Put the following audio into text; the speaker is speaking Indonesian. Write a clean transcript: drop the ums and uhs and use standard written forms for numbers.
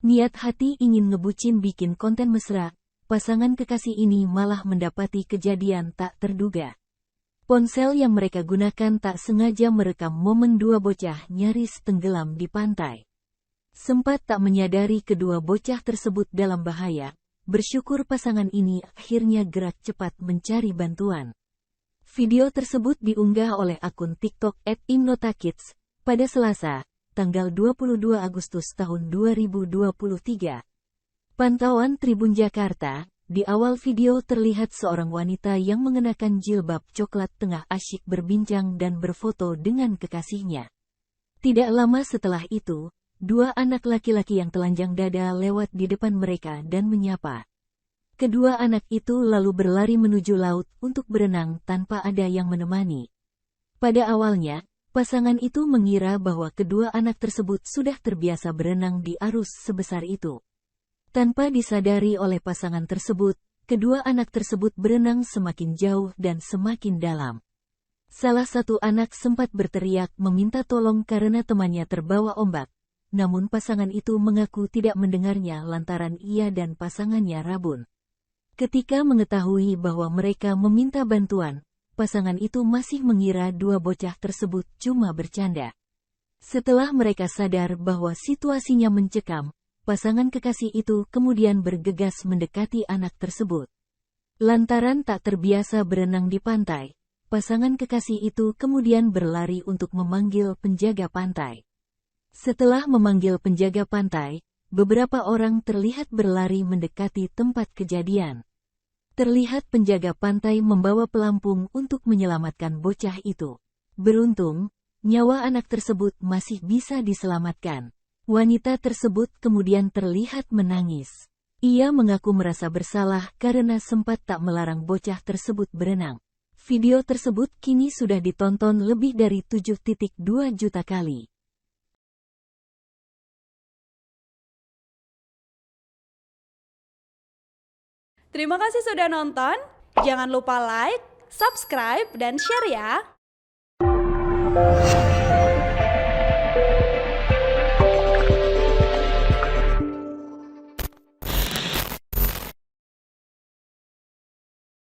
Niat hati ingin ngebucin bikin konten mesra, pasangan kekasih ini malah mendapati kejadian tak terduga. Ponsel yang mereka gunakan tak sengaja merekam momen dua bocah nyaris tenggelam di pantai. Sempat tak menyadari kedua bocah tersebut dalam bahaya, bersyukur pasangan ini akhirnya gerak cepat mencari bantuan. Video tersebut diunggah oleh akun TikTok @imnotakids pada Selasa, tanggal 22 Agustus tahun 2023. Pantauan Tribun Jakarta, di awal video terlihat seorang wanita yang mengenakan jilbab coklat tengah asyik berbincang dan berfoto dengan kekasihnya. Tidak lama setelah itu, dua anak laki-laki yang telanjang dada lewat di depan mereka dan menyapa. Kedua anak itu lalu berlari menuju laut untuk berenang tanpa ada yang menemani. Pada awalnya, pasangan itu mengira bahwa kedua anak tersebut sudah terbiasa berenang di arus sebesar itu. Tanpa disadari oleh pasangan tersebut, kedua anak tersebut berenang semakin jauh dan semakin dalam. Salah satu anak sempat berteriak meminta tolong karena temannya terbawa ombak, namun pasangan itu mengaku tidak mendengarnya lantaran ia dan pasangannya rabun. Ketika mengetahui bahwa mereka meminta bantuan, pasangan itu masih mengira dua bocah tersebut cuma bercanda. Setelah mereka sadar bahwa situasinya mencekam, pasangan kekasih itu kemudian bergegas mendekati anak tersebut. Lantaran tak terbiasa berenang di pantai, pasangan kekasih itu kemudian berlari untuk memanggil penjaga pantai. Setelah memanggil penjaga pantai, beberapa orang terlihat berlari mendekati tempat kejadian. Terlihat penjaga pantai membawa pelampung untuk menyelamatkan bocah itu. Beruntung, nyawa anak tersebut masih bisa diselamatkan. Wanita tersebut kemudian terlihat menangis. Ia mengaku merasa bersalah karena sempat tak melarang bocah tersebut berenang. Video tersebut kini sudah ditonton lebih dari 7,2 juta kali. Terima kasih sudah nonton. Jangan lupa like, subscribe, dan share ya.